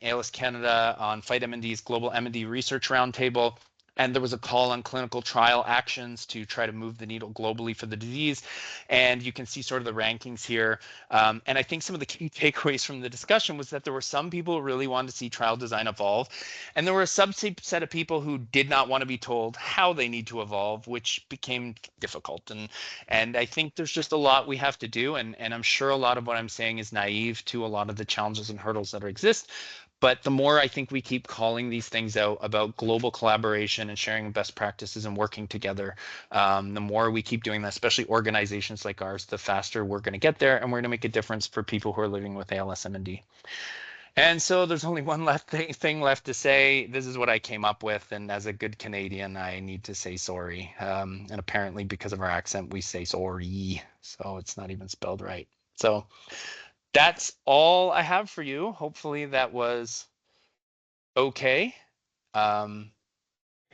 ALS Canada, on FightMND's Global MND Research Roundtable. And there was a call on clinical trial actions to try to move the needle globally for the disease. And you can see sort of the rankings here. And I think some of the key takeaways from the discussion was that there were some people who really wanted to see trial design evolve. And there were a subset of people who did not want to be told how they need to evolve, which became difficult. And I think there's just a lot we have to do. And I'm sure a lot of what I'm saying is naive to a lot of the challenges and hurdles that exist. But the more I think we keep calling these things out about global collaboration and sharing best practices and working together, the more we keep doing that, especially organizations like ours, the faster we're going to get there, and we're going to make a difference for people who are living with ALS MND. And so there's only one thing left to say. This is what I came up with, and as a good Canadian, I need to say sorry. And apparently, because of our accent, we say sorry, so it's not even spelled right. So that's all I have for you. Hopefully that was okay. And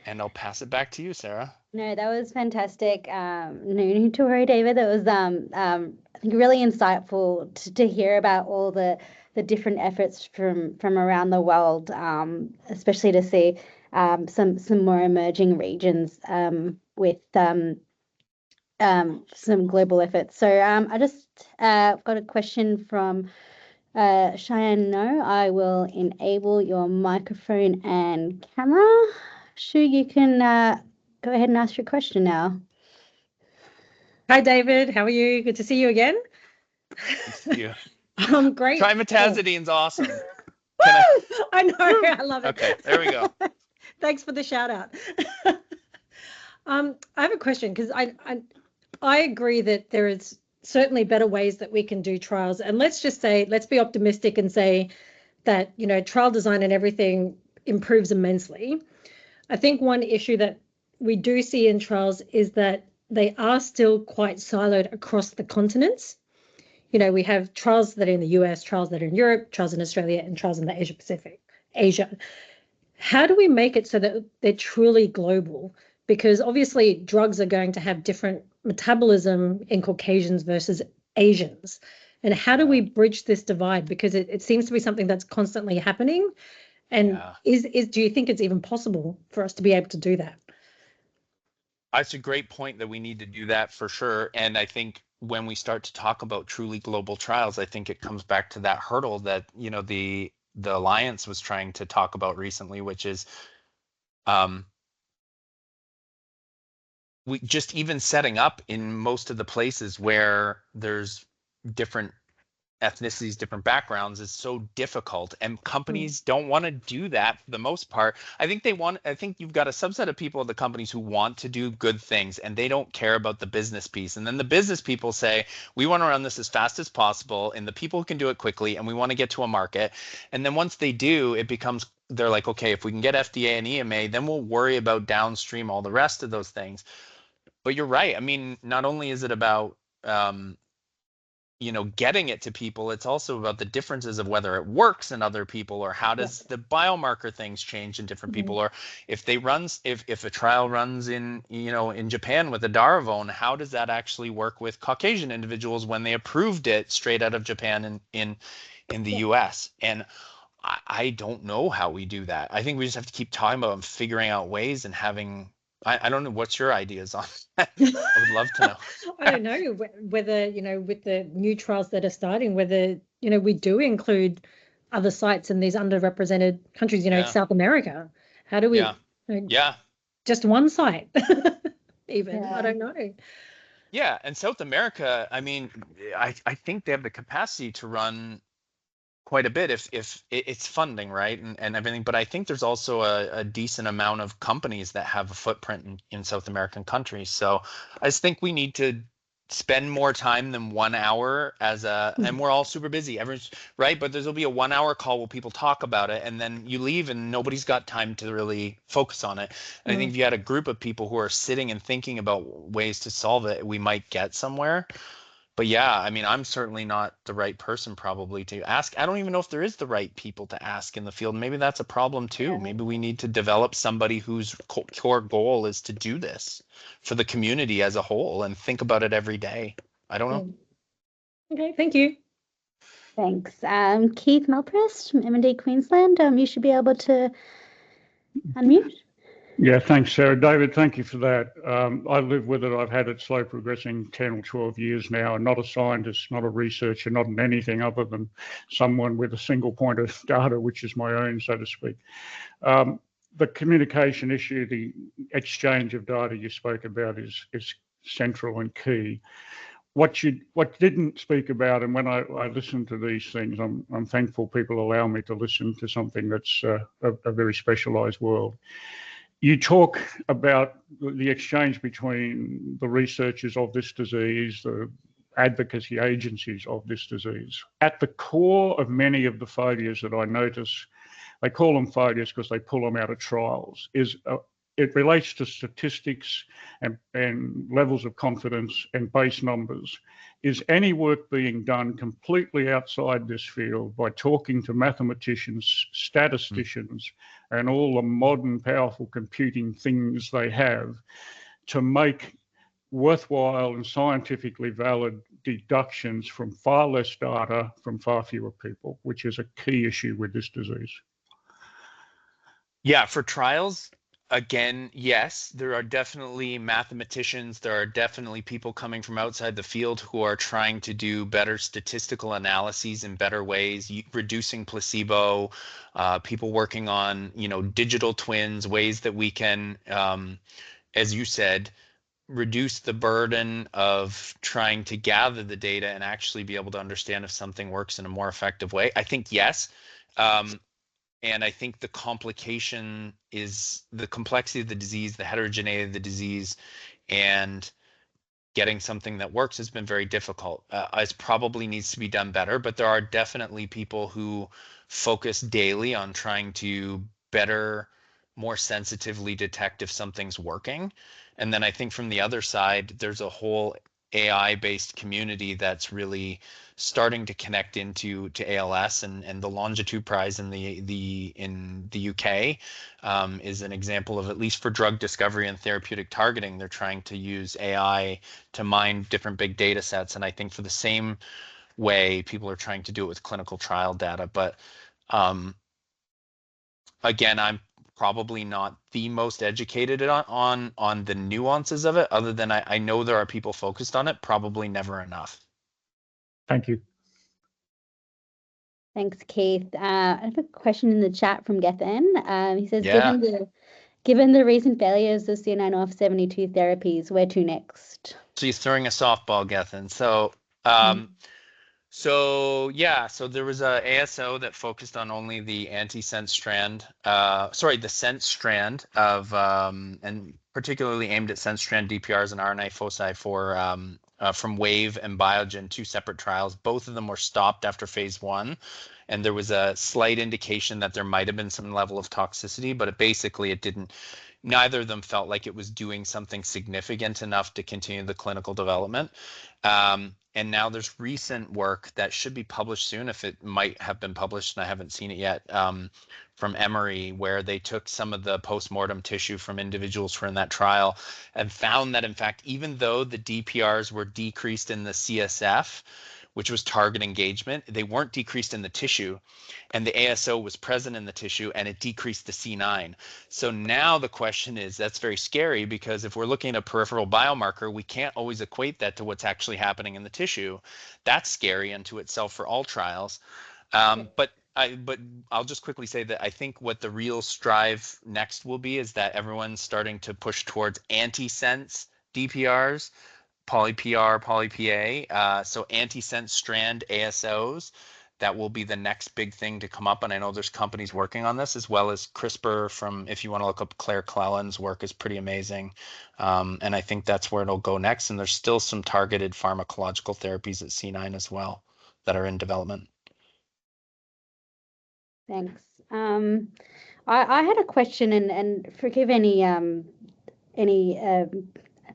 I'll pass it back to you, Sarah. No, that was fantastic. No need to worry, David. That was I think really insightful to hear about all the different efforts from around the world, especially to see some more emerging regions with some global efforts. So I just got a question from Cheyenne. No, I will enable your microphone and camera. Sure, you can go ahead and ask your question now. Hi, David. How are you? Good to see you again. Thanks to you. I'm great. Trimetazidine Awesome. I know. I love it. Okay, there we go. Thanks for the shout out. I have a question because I agree that there is certainly better ways that we can do trials. And let's be optimistic and say that, trial design and everything improves immensely. I think one issue that we do see in trials is that they are still quite siloed across the continents. We have trials that are in the US, trials that are in Europe, trials in Australia, and trials in the Asia. How do we make it so that they're truly global? Because obviously drugs are going to have different metabolism in Caucasians versus Asians. And how do we bridge this divide? Because it seems to be something that's constantly happening. And do you think it's even possible for us to be able to do that? That's a great point, that we need to do that for sure. And I think when we start to talk about truly global trials, I think it comes back to that hurdle that, the Alliance was trying to talk about recently, which is we just even setting up in most of the places where there's different ethnicities, different backgrounds is so difficult, and companies don't want to do that for the most part. I think you've got a subset of people at the companies who want to do good things, and they don't care about the business piece. And then the business people say, we want to run this as fast as possible, and the people who can do it quickly, and we want to get to a market. And then once they do, they're like, okay, if we can get FDA and EMA, then we'll worry about downstream all the rest of those things. But you're right. I mean, not only is it about getting it to people, it's also about the differences of whether it works in other people, or how does the biomarker things change in different people, or if a trial runs in Japan with edaravone, how does that actually work with Caucasian individuals when they approved it straight out of Japan in the US? And I don't know how we do that. I think we just have to keep talking about and figuring out ways and having. I don't know. What's your ideas on that? I would love to know. I don't know whether, with the new trials that are starting, whether, we do include other sites in these underrepresented countries, South America. How do we? Just one site, even. I don't know. Yeah, and South America, I mean, I think they have the capacity to run quite a bit if it's funding, right, and everything. But I think there's also a decent amount of companies that have a footprint in South American countries. So I just think we need to spend more time than 1 hour and we're all super busy, everyone's right, but there'll be a 1 hour call where people talk about it, and then you leave and nobody's got time to really focus on it. And I think if you had a group of people who are sitting and thinking about ways to solve it, we might get somewhere. But yeah, I mean, I'm certainly not the right person probably to ask. I don't even know if there is the right people to ask in the field. Maybe that's a problem too. Maybe we need to develop somebody whose core goal is to do this for the community as a whole and think about it every day. I don't know. Okay, thank you. Thanks. Keith Malprest from M&D Queensland. You should be able to unmute. Yeah, thanks, Sarah. David, thank you for that. I live with it. I've had it slow progressing 10 or 12 years now, and not a scientist, not a researcher, not in anything other than someone with a single point of data, which is my own, so to speak. The communication issue, the exchange of data you spoke about is central and key. What didn't speak about, and when I listen to these things, I'm thankful people allow me to listen to something that's a very specialised world. You talk about the exchange between the researchers of this disease, the advocacy agencies of this disease. At the core of many of the failures that I notice, they call them failures because they pull them out of trials, it relates to statistics and levels of confidence and base numbers. Is any work being done completely outside this field by talking to mathematicians, statisticians, and all the modern powerful computing things they have to make worthwhile and scientifically valid deductions from far less data from far fewer people, which is a key issue with this disease? Yeah, for trials, again, yes, there are definitely mathematicians, there are definitely people coming from outside the field who are trying to do better statistical analyses in better ways, reducing placebo, people working on, digital twins, ways that we can, as you said, reduce the burden of trying to gather the data and actually be able to understand if something works in a more effective way. I think yes. And I think the complication is the complexity of the disease, the heterogeneity of the disease, and getting something that works has been very difficult. It probably needs to be done better, but there are definitely people who focus daily on trying to better, more sensitively detect if something's working. And then I think from the other side, there's a whole AI-based community that's really starting to connect into ALS, and the Longitude Prize in the UK is an example of, at least for drug discovery and therapeutic targeting, they're trying to use AI to mine different big data sets. And I think for the same way, people are trying to do it with clinical trial data. But again, I'm probably not the most educated on the nuances of it, other than I know there are people focused on it, probably never enough. Thank you. Thanks, Keith. I have a question in the chat from Gethin. He says, Yeah. given the recent failures of C9orf72 therapies, where to next? So you're throwing a softball, Gethin. So so there was a ASO that focused on only the antisense strand, the sense strand of, and particularly aimed at sense strand DPRs and RNA foci from Wave and Biogen, two separate trials. Both of them were stopped after phase 1, and there was a slight indication that there might have been some level of toxicity, but it didn't. Neither of them felt like it was doing something significant enough to continue the clinical development. And now there's recent work that should be published soon, if it might have been published and I haven't seen it yet, from Emory, where they took some of the postmortem tissue from individuals who were in that trial and found that, in fact, even though the DPRs were decreased in the CSF, which was target engagement, they weren't decreased in the tissue, and the ASO was present in the tissue, and it decreased the C9. So now the question is, that's very scary, because if we're looking at a peripheral biomarker, we can't always equate that to what's actually happening in the tissue. That's scary unto itself for all trials. But I'll just quickly say that I think what the real strive next will be is that everyone's starting to push towards antisense DPRs, poly-PR, poly-PA, so antisense strand ASOs that will be the next big thing to come up. And I know there's companies working on this, as well as CRISPR from, if you want to look up Claire Clellan's work, is pretty amazing. And I think that's where it'll go next. And there's still some targeted pharmacological therapies at C9 as well that are in development. Thanks. I had a question, and forgive any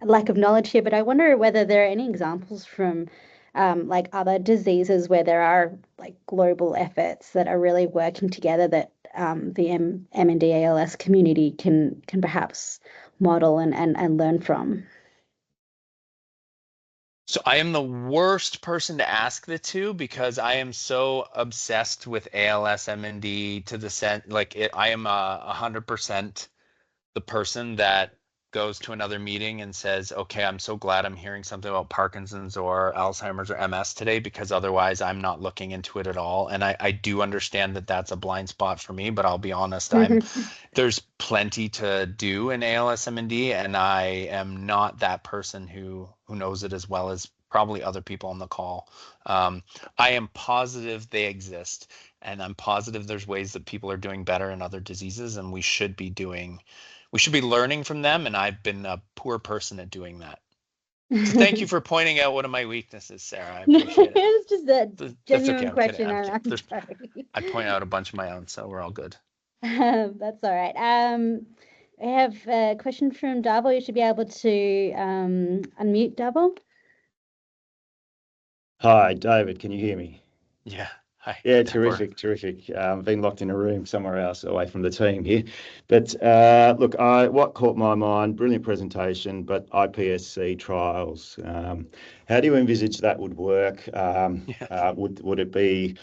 lack of knowledge here, but I wonder whether there are any examples from like other diseases where there are like global efforts that are really working together that the MND ALS community can perhaps model and learn from. So I am the worst person to ask the two, because I am so obsessed with ALS MND to the sense, like I am 100% the person that goes to another meeting and says, okay, I'm so glad I'm hearing something about Parkinson's or Alzheimer's or MS today, because otherwise I'm not looking into it at all. And I do understand that that's a blind spot for me, but I'll be honest, there's plenty to do in ALS MND, and I am not that person who knows it as well as probably other people on the call. I am positive they exist, and I'm positive there's ways that people are doing better in other diseases, and we should be learning from them, and I've been a poor person at doing that. So thank you for pointing out one of my weaknesses, Sarah. I appreciate it. It's just a genuine okay. question. I'm I'm sorry. I point out a bunch of my own, so we're all good. That's all right. I have a question from Darvel. You should be able to unmute, Darvel. Hi, David. Can you hear me? Yeah. Hi. Yeah, terrific. Been locked in a room somewhere else away from the team here. But look, what caught my mind, brilliant presentation, but iPSC trials. How do you envisage that would work? Would it be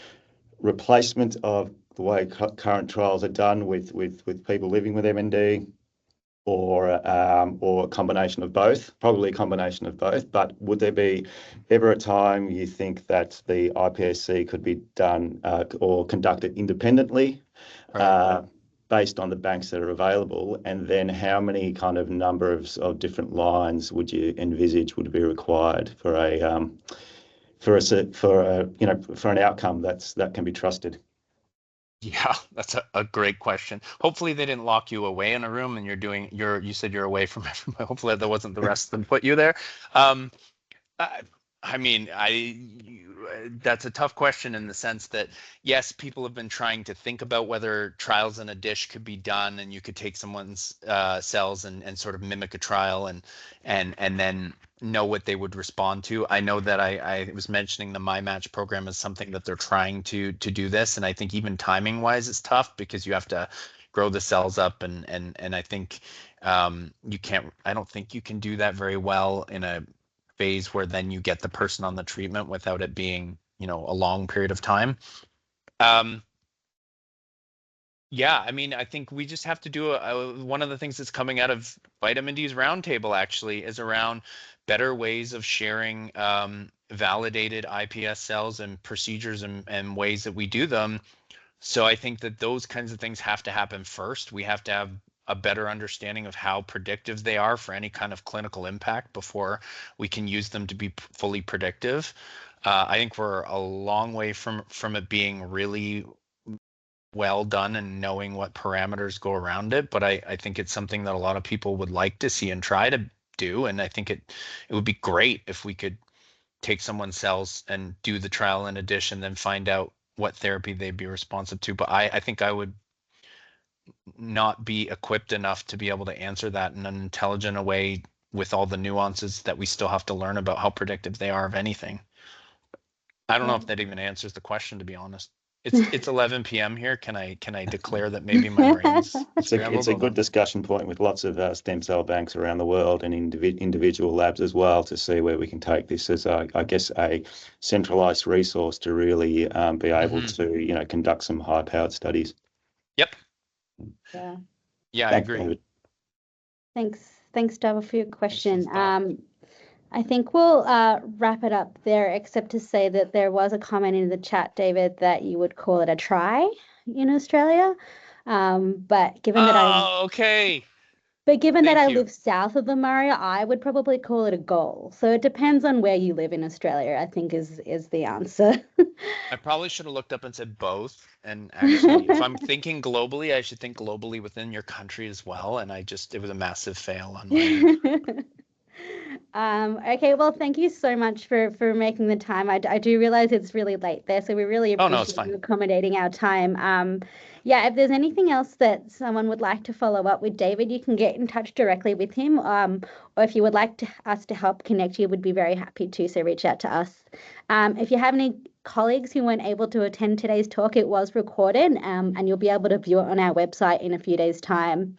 replacement of the way current trials are done with people living with MND, or a combination of both? Probably a combination of both, but would there be ever a time you think that the iPSC could be done or conducted independently, based on the banks that are available? And then how many kind of number of different lines would you envisage would be required for an outcome that can be trusted? Yeah, that's a great question. Hopefully they didn't lock you away in a room and you said you're away from everybody. Hopefully that wasn't the rest of them put you there. I mean, that's a tough question in the sense that, yes, people have been trying to think about whether trials in a dish could be done, and you could take someone's cells and sort of mimic a trial and then know what they would respond to. I know that I was mentioning the MyMatch program as something that they're trying to do this, and I think even timing wise it's tough because you have to grow the cells up, and I think I don't think you can do that very well in a phase where then you get the person on the treatment without it being, a long period of time. Yeah, I mean, I think we just have to do one of the things that's coming out of FightMND's roundtable actually is around better ways of sharing validated IPS cells and procedures and ways that we do them. So I think that those kinds of things have to happen first. We have to have a better understanding of how predictive they are for any kind of clinical impact before we can use them to be fully predictive. I think we're a long way from it being really well done and knowing what parameters go around it, but I think it's something that a lot of people would like to see and try to do, and I think it would be great if we could take someone's cells and do the trial in addition, then find out what therapy they'd be responsive to. But I think I would not be equipped enough to be able to answer that in an intelligent way with all the nuances that we still have to learn about how predictive they are of anything. I don't know if that even answers the question, to be honest. It's 11 p.m. here. Can I declare that maybe my brain's scrambled? It's a good discussion point with lots of stem cell banks around the world and individual labs as well, to see where we can take this as I guess a centralized resource to really be able to conduct some high-powered studies. Yep. Yeah, I agree. David. Thanks, Dava, for your question. I think we'll wrap it up there, except to say that there was a comment in the chat, David, that you would call it a try in Australia. But given that okay. But given that Thank I you. live south of the Murray, I would probably call it a goal. So it depends on where you live in Australia, I think is the answer. I probably should have looked up and said both. And actually, if I'm thinking globally, I should think globally within your country as well. And it was a massive fail on my end. Okay, well, thank you so much for making the time. I do realize it's really late there, so we really Oh, no, it's appreciate you fine. accommodating our time. Yeah, if there's anything else that someone would like to follow up with David, you can get in touch directly with him. Or if you would like us to help connect you, would be very happy to. So reach out to us. If you have any colleagues who weren't able to attend today's talk, it was recorded, and you'll be able to view it on our website in a few days' time.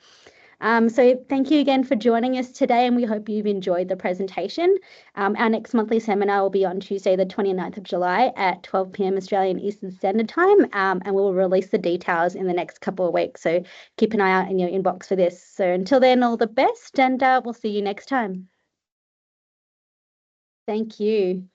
So thank you again for joining us today, and we hope you've enjoyed the presentation. Our next monthly seminar will be on Tuesday, the 29th of July at 12 p.m. Australian Eastern Standard Time, and we'll release the details in the next couple of weeks. So keep an eye out in your inbox for this. So until then, all the best, and we'll see you next time. Thank you.